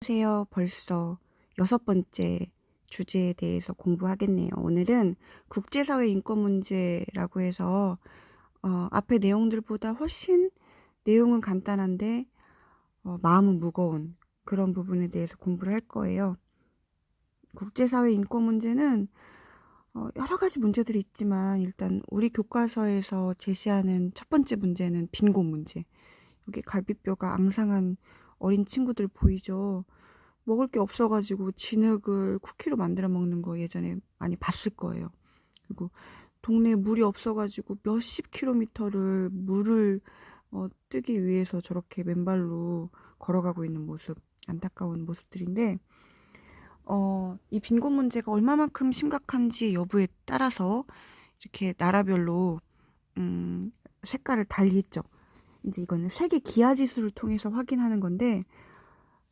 안녕하세요. 벌써 6번째 주제에 대해서 공부하겠네요. 오늘은 국제사회 인권 문제라고 해서 앞에 내용들보다 훨씬 내용은 간단한데 마음은 무거운 그런 부분에 대해서 공부를 할 거예요. 국제사회 인권 문제는 여러 가지 문제들이 있지만 일단 우리 교과서에서 제시하는 첫 번째 문제는 빈곤 문제. 여기 갈비뼈가 앙상한 어린 친구들 보이죠? 먹을 게 없어가지고 진흙을 쿠키로 만들어 먹는 거 예전에 많이 봤을 거예요. 그리고 동네에 물이 없어가지고 몇십 킬로미터를 물을 뜨기 위해서 저렇게 맨발로 걸어가고 있는 모습, 안타까운 모습들인데, 이 빈곤 문제가 얼마만큼 심각한지 여부에 따라서 이렇게 나라별로 색깔을 달리 했죠. 이제 이거는 세계 기아 지수를 통해서 확인하는 건데,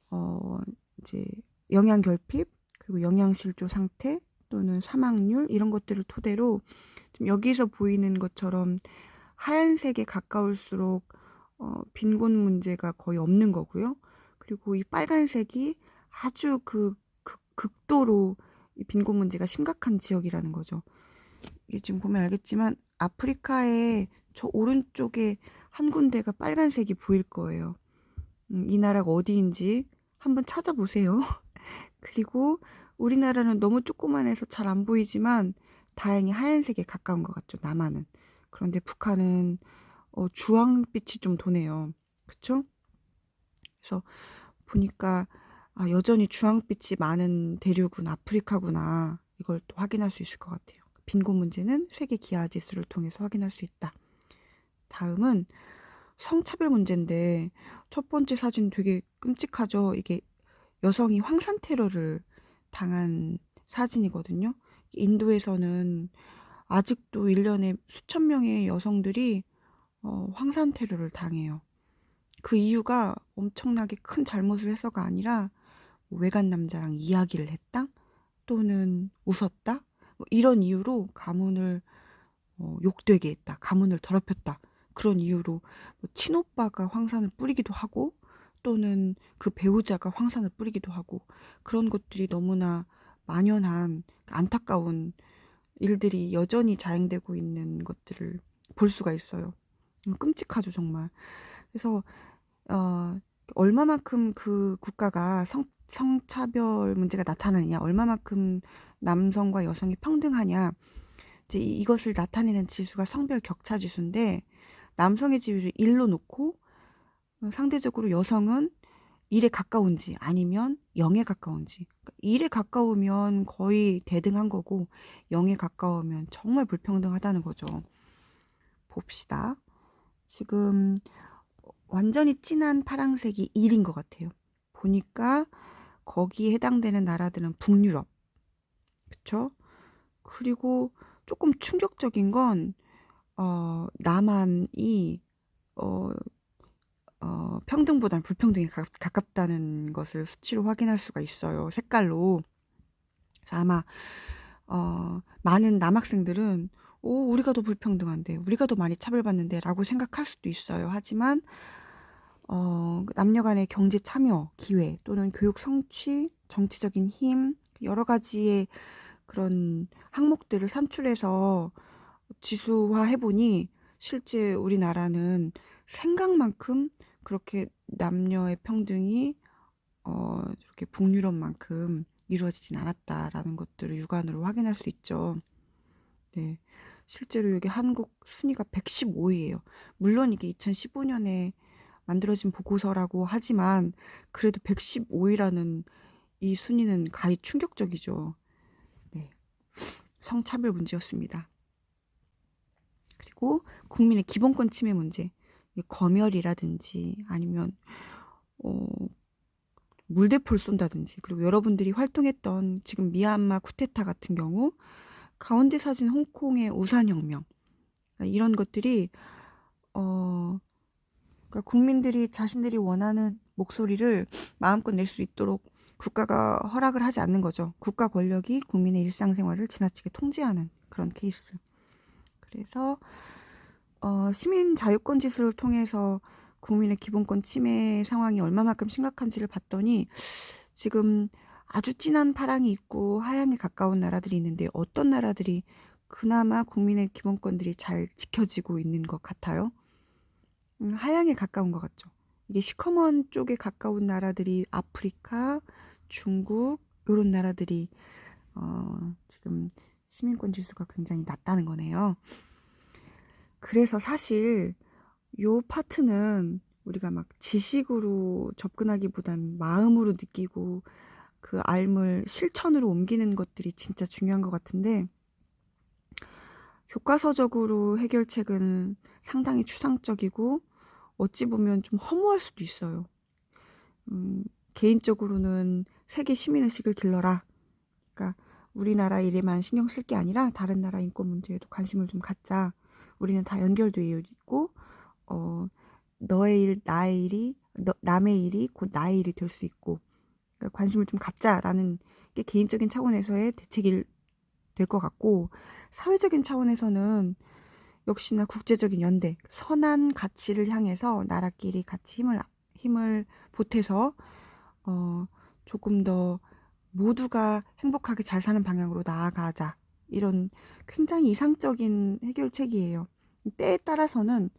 어, 이제 영양 결핍, 그리고 영양실조 상태 또는 사망률 이런 것들을 토대로 지금 여기서 보이는 것처럼 하얀색에 가까울수록 빈곤 문제가 거의 없는 거고요. 그리고 이 빨간색이 아주 극도로 이 빈곤 문제가 심각한 지역이라는 거죠. 이게 지금 보면 알겠지만 아프리카의 저 오른쪽에 한 군데가 빨간색이 보일 거예요. 이 나라가 어디인지 한번 찾아보세요. 그리고 우리나라는 너무 조그만해서 잘 안 보이지만 다행히 하얀색에 가까운 것 같죠, 남한은. 그런데 북한은 주황빛이 좀 도네요. 그쵸? 그래서 보니까 여전히 주황빛이 많은 대륙은 아프리카구나. 이걸 또 확인할 수 있을 것 같아요. 빈곤 문제는 세계 기아 지수를 통해서 확인할 수 있다. 다음은 성차별 문제인데 첫 번째 사진 되게 끔찍하죠. 이게 여성이 황산 테러를 당한 사진이거든요. 인도에서는 아직도 1년에 수천 명의 여성들이 황산 테러를 당해요. 그 이유가 엄청나게 큰 잘못을 해서가 아니라 외간 남자랑 이야기를 했다? 또는 웃었다? 뭐 이런 이유로 가문을 욕되게 했다. 가문을 더럽혔다. 그런 이유로 뭐 친오빠가 황산을 뿌리기도 하고 또는 그 배우자가 황산을 뿌리기도 하고 그런 것들이 너무나 만연한 안타까운 일들이 여전히 자행되고 있는 것들을 볼 수가 있어요. 끔찍하죠, 정말. 그래서 얼마만큼 그 국가가 성차별 문제가 나타나느냐, 얼마만큼 남성과 여성이 평등하냐, 이제 이것을 나타내는 지수가 성별 격차 지수인데 남성의 지위를 1로 놓고 상대적으로 여성은 1에 가까운지 아니면 0에 가까운지. 1에 가까우면 거의 대등한 거고 0에 가까우면 정말 불평등하다는 거죠. 봅시다. 지금 완전히 진한 파란색이 1인 것 같아요. 보니까 거기에 해당되는 나라들은 북유럽. 그쵸? 그리고 조금 충격적인 건 남한이 어, 평등보다는 불평등에 가깝다는 것을 수치로 확인할 수가 있어요. 색깔로. 그래서 아마 많은 남학생들은 우리가 더 불평등한데, 우리가 더 많이 차별받는데 라고 생각할 수도 있어요. 하지만 남녀 간의 경제 참여, 기회 또는 교육 성취, 정치적인 힘, 여러 가지의 그런 항목들을 산출해서 지수화해보니 실제 우리나라는 생각만큼 그렇게 남녀의 평등이 이렇게 북유럽만큼 이루어지진 않았다라는 것들을 육안으로 확인할 수 있죠. 네, 실제로 여기 한국 순위가 115위예요. 물론 이게 2015년에 만들어진 보고서라고 하지만 그래도 115위라는 이 순위는 가히 충격적이죠. 네, 성차별 문제였습니다. 그리고 국민의 기본권 침해 문제, 검열이라든지 아니면 물대포를 쏜다든지, 그리고 여러분들이 활동했던 지금 미얀마 쿠데타 같은 경우, 가운데 사진 홍콩의 우산혁명, 그러니까 이런 것들이 그러니까 국민들이 자신들이 원하는 목소리를 마음껏 낼 수 있도록 국가가 허락을 하지 않는 거죠. 국가 권력이 국민의 일상생활을 지나치게 통제하는 그런 케이스. 그래서 시민 자유권 지수를 통해서 국민의 기본권 침해 상황이 얼마만큼 심각한지를 봤더니 지금 아주 진한 파랑이 있고 하향에 가까운 나라들이 있는데 어떤 나라들이 그나마 국민의 기본권들이 잘 지켜지고 있는 것 같아요? 하향에 가까운 것 같죠. 이게 시커먼 쪽에 가까운 나라들이 아프리카, 중국 요런 나라들이 지금 시민권 지수가 굉장히 낮다는 거네요. 그래서 사실 요 파트는 우리가 막 지식으로 접근하기보단 마음으로 느끼고 그 삶을 실천으로 옮기는 것들이 진짜 중요한 것 같은데, 교과서적으로 해결책은 상당히 추상적이고 어찌 보면 좀 허무할 수도 있어요. 개인적으로는 세계 시민의식을 길러라. 그러니까 우리나라 일에만 신경 쓸 게 아니라 다른 나라 인권 문제에도 관심을 좀 갖자. 우리는 다 연결되어 있고 너의 일, 나의 일이, 남의 일이 곧 나의 일이 될 수 있고, 그러니까 관심을 좀 갖자라는 게 개인적인 차원에서의 대책이 될 것 같고, 사회적인 차원에서는 역시나 국제적인 연대, 선한 가치를 향해서 나라끼리 같이 힘을 보태서 조금 더 모두가 행복하게 잘 사는 방향으로 나아가자. 이런 굉장히 이상적인 해결책이에요. 때에 따라서는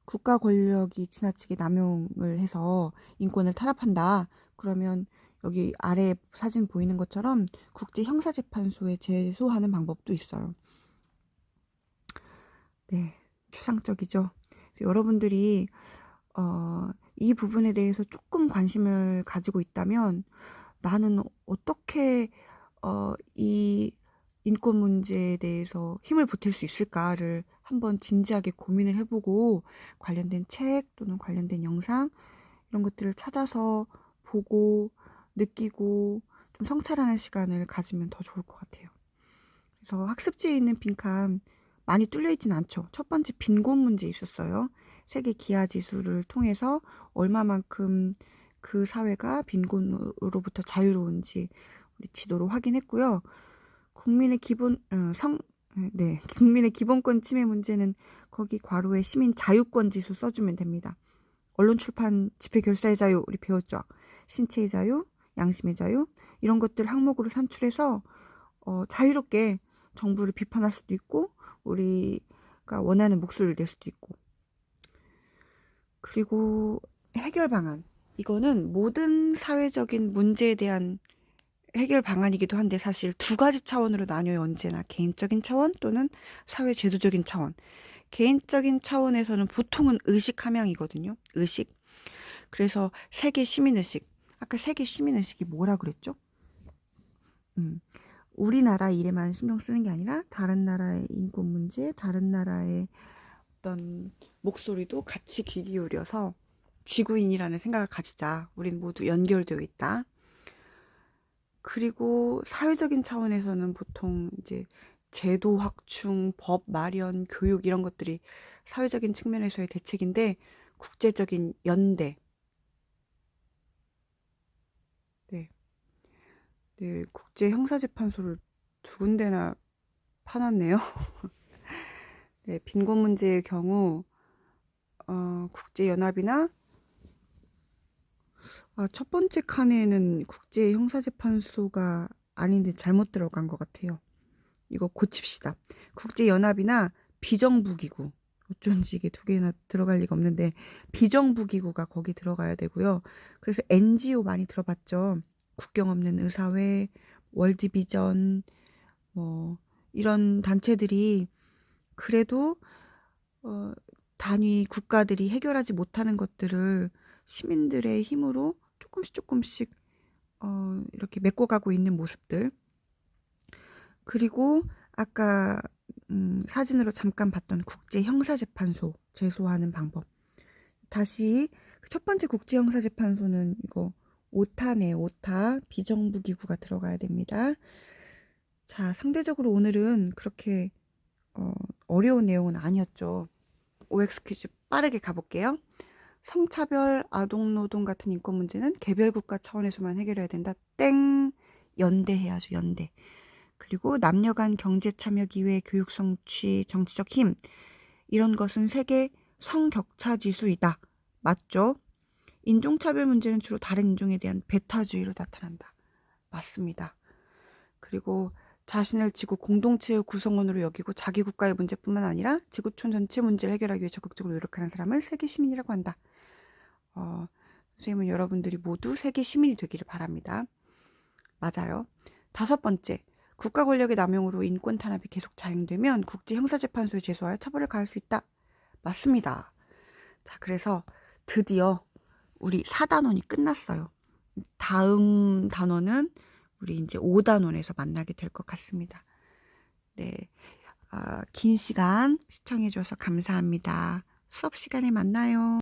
국가 권력이 지나치게 남용을 해서 인권을 탄압한다. 그러면 여기 아래 사진 보이는 것처럼 국제형사재판소에 제소하는 방법도 있어요. 네, 추상적이죠. 여러분들이 이 부분에 대해서 조금 관심을 가지고 있다면 나는 어떻게 이 인권 문제에 대해서 힘을 보탤 수 있을까를 한번 진지하게 고민을 해보고 관련된 책 또는 관련된 영상 이런 것들을 찾아서 보고 느끼고 좀 성찰하는 시간을 가지면 더 좋을 것 같아요. 그래서 학습지에 있는 빈칸 많이 뚫려 있진 않죠. 첫 번째 빈곤 문제 있었어요. 세계 기아 지수를 통해서 얼마만큼 그 사회가 빈곤으로부터 자유로운지 우리 지도로 확인했고요. 국민의 국민의 기본권 침해 문제는 거기 괄호에 시민 자유권 지수 써주면 됩니다. 언론 출판 집회 결사의 자유 우리 배웠죠. 신체의 자유, 양심의 자유 이런 것들 항목으로 산출해서 자유롭게 정부를 비판할 수도 있고 우리가 원하는 목소리를 낼 수도 있고. 그리고 해결 방안, 이거는 모든 사회적인 문제에 대한 해결 방안이기도 한데 사실 두 가지 차원으로 나뉘어요. 언제나 개인적인 차원 또는 사회 제도적인 차원. 개인적인 차원에서는 보통은 의식 함양이거든요. 의식. 그래서 세계 시민의식. 아까 세계 시민의식이 뭐라 그랬죠? 우리나라 일에만 신경 쓰는 게 아니라 다른 나라의 인권 문제, 다른 나라의 어떤 목소리도 같이 귀 기울여서 지구인이라는 생각을 가지자. 우린 모두 연결되어 있다. 그리고 사회적인 차원에서는 보통 이제 제도 확충, 법 마련, 교육 이런 것들이 사회적인 측면에서의 대책인데 국제적인 연대. 네. 네, 국제형사재판소를 두 군데나 파놨네요. 네, 빈곤 문제의 경우 국제연합이나 첫 번째 칸에는 국제형사재판소가 아닌데 잘못 들어간 것 같아요. 이거 고칩시다. 국제연합이나 비정부기구. 어쩐지 이게 두 개나 들어갈 리가 없는데 비정부기구가 거기 들어가야 되고요. 그래서 NGO 많이 들어봤죠. 국경 없는 의사회, 월드비전 뭐 이런 단체들이 그래도 단위 국가들이 해결하지 못하는 것들을 시민들의 힘으로 조금씩 이렇게 메꿔가고 있는 모습들. 그리고 아까 사진으로 잠깐 봤던 국제형사재판소 제소하는 방법. 다시 첫 번째 국제형사재판소는 이거 오타네, 오타 비정부기구가 들어가야 됩니다. 자, 상대적으로 오늘은 그렇게 어려운 내용은 아니었죠. OX 퀴즈 빠르게 가볼게요. 성차별, 아동노동 같은 인권 문제는 개별 국가 차원에서만 해결해야 된다. 땡! 연대해야죠, 연대. 그리고 남녀 간 경제 참여 기회, 교육 성취, 정치적 힘. 이런 것은 세계 성격차 지수이다. 맞죠? 인종차별 문제는 주로 다른 인종에 대한 배타주의로 나타난다. 맞습니다. 그리고 자신을 지구 공동체의 구성원으로 여기고 자기 국가의 문제뿐만 아니라 지구촌 전체 문제를 해결하기 위해 적극적으로 노력하는 사람을 세계 시민이라고 한다. 선생님은 여러분들이 모두 세계 시민이 되기를 바랍니다. 맞아요. 5번째, 국가 권력의 남용으로 인권 탄압이 계속 자행되면 국제형사재판소에 제소하여 처벌을 가할 수 있다. 맞습니다. 자, 그래서 드디어 우리 4단원이 끝났어요. 다음 단원은 우리 이제 5단원에서 만나게 될 것 같습니다. 네, 긴 시간 시청해 주셔서 감사합니다. 수업 시간에 만나요.